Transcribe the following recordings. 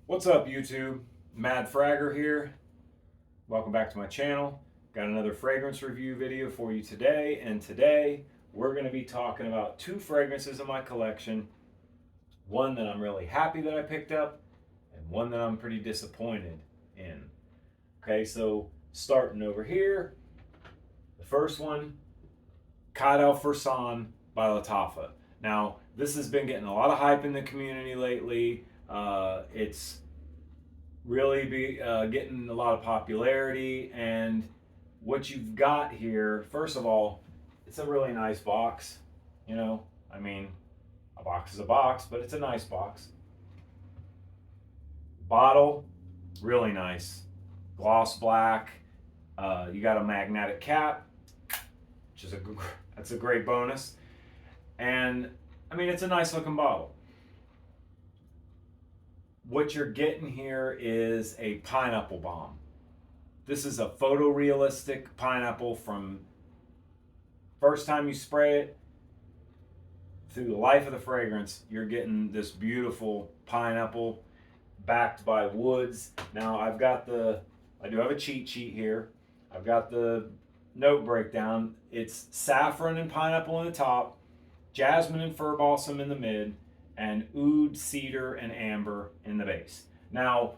What's up, YouTube? Mad Fragger here. Welcome back to my channel. Got another fragrance review video for you today, and today we're going to be talking about two fragrances in my collection. One that I'm really happy that I picked up, and one that I'm pretty disappointed in. Okay, so starting over here, the first one, Qaed Fursan by Lattafa. Now, this has been getting a lot of hype in the community lately. It's really getting a lot of popularity, and what you've got here, first of all, it's a really nice box. I mean, a box is a box, but it's a nice box. Bottle, really nice, gloss black. You got a magnetic cap, which is that's a great bonus. And I mean, it's a nice looking bottle. What you're getting here is a pineapple bomb. This is a photorealistic pineapple from first time you spray it through the life of the fragrance. You're getting this beautiful pineapple backed by woods. Now I do have a cheat sheet here. I've got the note breakdown. It's saffron and pineapple in the top, jasmine and fir balsam in the mid, and oud, cedar, and amber in the base. Now,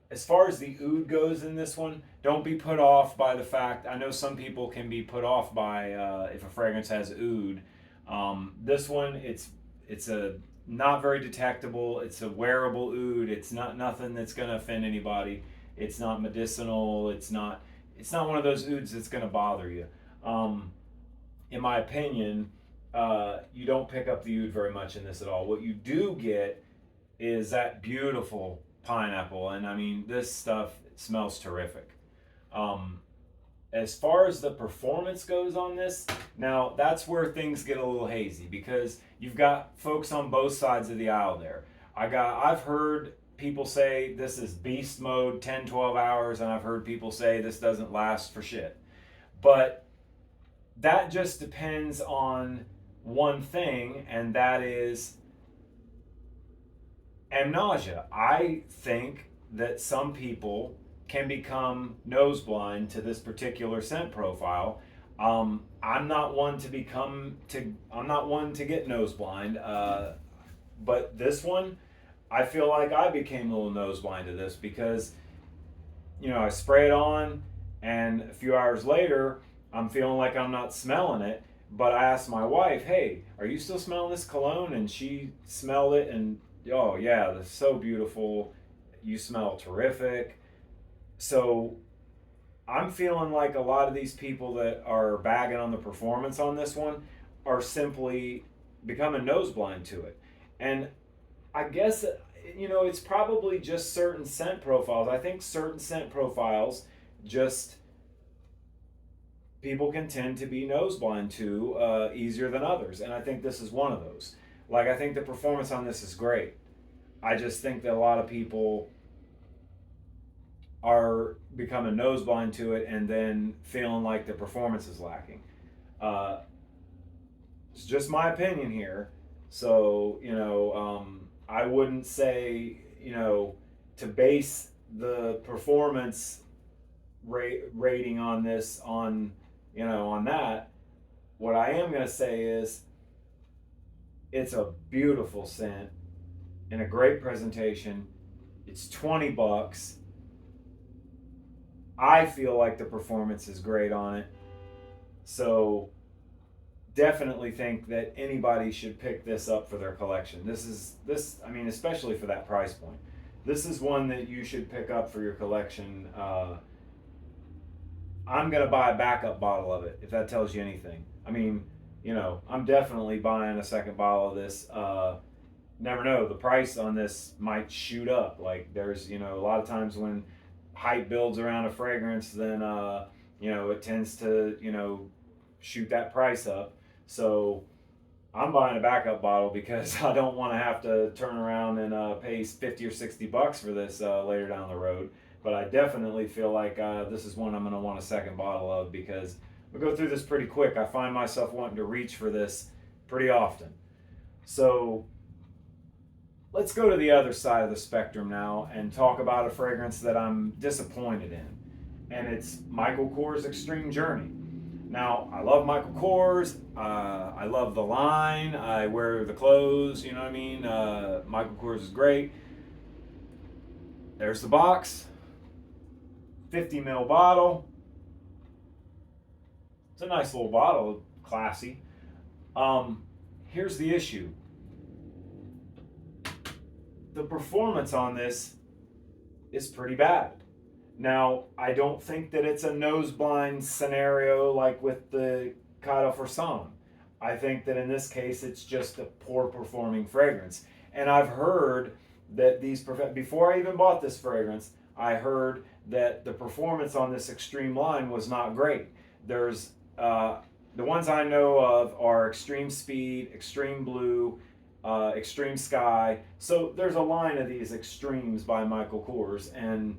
as far as the oud goes in this one, don't be put off by the fact, I know some people can be put off by if a fragrance has oud. This one, it's a not very detectable. It's a wearable oud. It's not nothing that's going to offend anybody. It's not medicinal. It's not one of those ouds that's going to bother you. In my opinion, you don't pick up the oud very much in this at all. What you do get is that beautiful pineapple, and I mean, this stuff smells terrific. As far as the performance goes on this, now that's where things get a little hazy, because you've got folks on both sides of the aisle there. I've heard people say this is beast mode, 10-12 hours, and I've heard people say this doesn't last for shit. But that just depends on one thing, and that is nausea. I think that some people can become nose blind to this particular scent profile. I'm not one to get nose blind, but this one, I feel like I became a little nose blind to this because, I spray it on, and a few hours later, I'm feeling like I'm not smelling it. But I asked my wife, hey, are you still smelling this cologne? And she smelled it, and oh yeah, that's so beautiful. You smell terrific. So I'm feeling like a lot of these people that are bagging on the performance on this one are simply becoming nose blind to it. And I guess, it's probably just certain scent profiles. I think certain scent profiles just people can tend to be nose blind to easier than others, and I think this is one of those. Like, I think the performance on this is great. I just think that a lot of people are becoming nose blind to it and then feeling like the performance is lacking. It's just my opinion here. So, I wouldn't say, to base the performance rating on this on that. What I am going to say is it's a beautiful scent and a great presentation. It's $20. I feel like the performance is great on it. So definitely think that anybody should pick this up for their collection. Especially for that price point. This is one that you should pick up for your collection. I'm going to buy a backup bottle of it, if that tells you anything. I mean, I'm definitely buying a second bottle of this. Never know, the price on this might shoot up. Like, there's, a lot of times when hype builds around a fragrance, then, it tends to, shoot that price up. So I'm buying a backup bottle because I don't want to have to turn around and pay 50 or 60 bucks for this later down the road. But I definitely feel like this is one I'm going to want a second bottle of, because we go through this pretty quick. I find myself wanting to reach for this pretty often. So let's go to the other side of the spectrum now and talk about a fragrance that I'm disappointed in. And it's Michael Kors Extreme Journey. Now, I love Michael Kors. I love the line. I wear the clothes, you know what I mean? Michael Kors is great. There's the box. 50 ml bottle. It's a nice little bottle, classy. Here's the issue. The performance on this is pretty bad. Now, I don't think that it's a nose blind scenario like with the Qaed Fursan. I think that in this case, it's just a poor performing fragrance. And I've heard that before I even bought this fragrance, I heard that the performance on this extreme line was not great. There's the ones I know of are Extreme Speed, Extreme Blue, Extreme Sky. So there's a line of these extremes by Michael Kors, and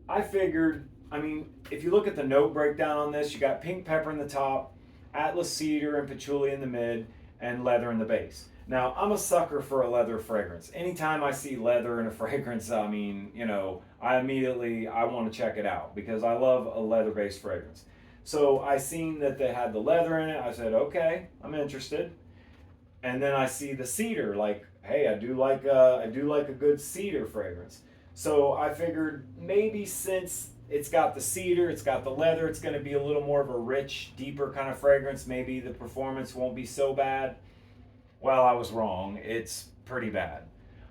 I figured, I mean, if you look at the note breakdown on this, you got pink pepper in the top, Atlas cedar and patchouli in the mid, and leather in the base. Now, I'm a sucker for a leather fragrance. Anytime I see leather in a fragrance, I mean, you know, I want to check it out because I love a leather-based fragrance. So I seen that they had the leather in it. I said, okay, I'm interested. And then I see the cedar, like, hey, I do like a good cedar fragrance. So I figured maybe since it's got the cedar, it's got the leather, it's going to be a little more of a rich, deeper kind of fragrance. Maybe the performance won't be so bad. Well, I was wrong. It's pretty bad.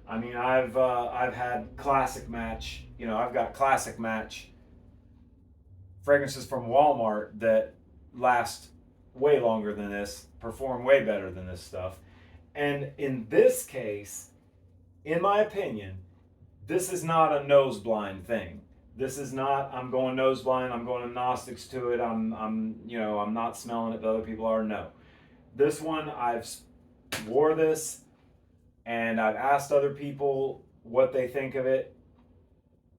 I mean, I've had classic match. You know, I've got classic match fragrances from Walmart that last way longer than this, perform way better than this stuff. And in this case, in my opinion, this is not a nose blind thing. This is not, I'm going nose blind, I'm going agnostics to it, I'm not smelling it, but other people are. No. This one, I've wore this and I've asked other people what they think of it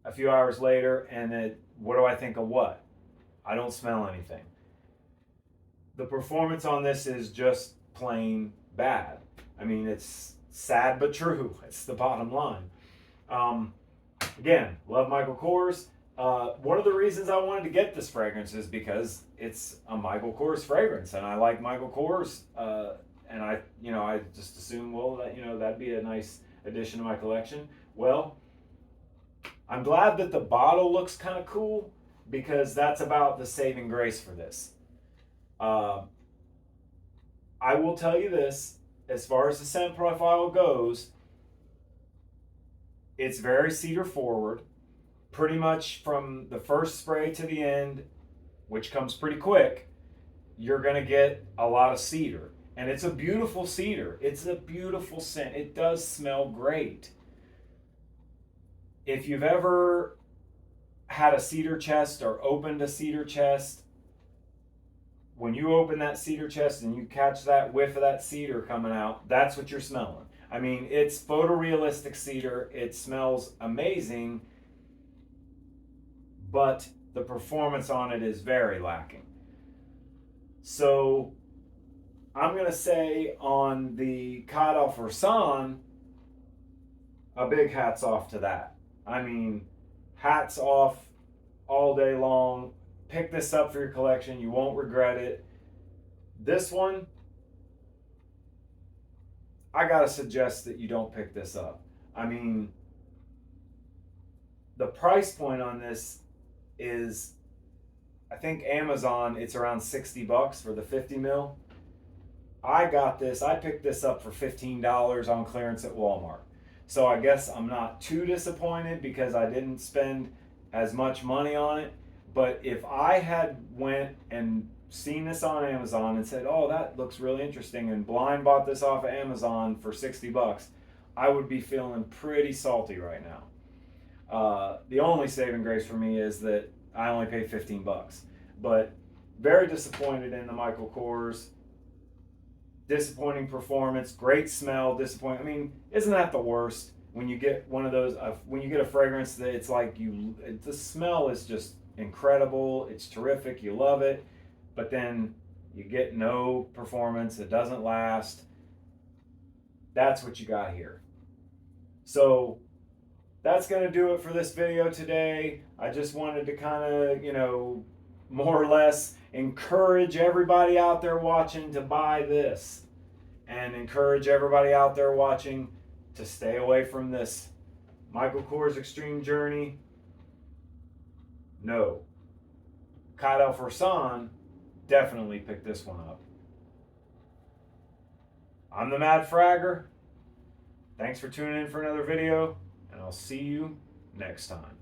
a few hours later, and what do I think of what? I don't smell anything. The performance on this is just plain bad. I mean, it's sad but true. It's the bottom line. Again, love Michael Kors. One of the reasons I wanted to get this fragrance is because it's a Michael Kors fragrance, and I like Michael Kors. And I just assume, well, that'd be a nice addition to my collection. Well, I'm glad that the bottle looks kind of cool because that's about the saving grace for this. I will tell you this, as far as the scent profile goes, it's very cedar forward. Pretty much from the first spray to the end, which comes pretty quick, you're going to get a lot of cedar. And it's a beautiful cedar. It's a beautiful scent. It does smell great. If you've ever had a cedar chest or opened a cedar chest, when you open that cedar chest and you catch that whiff of that cedar coming out, that's what you're smelling. I mean, it's photorealistic cedar. It smells amazing, but the performance on it is very lacking. So I'm going to say on the Qaed Fursan, a big hats off to that. I mean, hats off all day long. Pick this up for your collection. You won't regret it. This one, I got to suggest that you don't pick this up. I mean, the price point on this is, I think Amazon, it's around $60 for the 50 mil. I picked this up for $15 on clearance at Walmart. So I guess I'm not too disappointed because I didn't spend as much money on it. But if I had went and seen this on Amazon and said, oh, that looks really interesting, and blind bought this off of Amazon for $60, I would be feeling pretty salty right now. The only saving grace for me is that I only paid $15. But very disappointed in the Michael Kors. Disappointing performance, great smell, disappointing. I mean, isn't that the worst when you get one of those, when you get a fragrance that it's like the smell is just incredible, it's terrific, you love it, but then you get no performance, it doesn't last. That's what you got here. So that's going to do it for this video today. I just wanted to kind of, more or less encourage everybody out there watching to buy this, and encourage everybody out there watching to stay away from this Michael Kors Extreme Journey. No. Qaed Fursan, definitely pick this one up. I'm the Mad Fragger. Thanks for tuning in for another video, and I'll see you next time.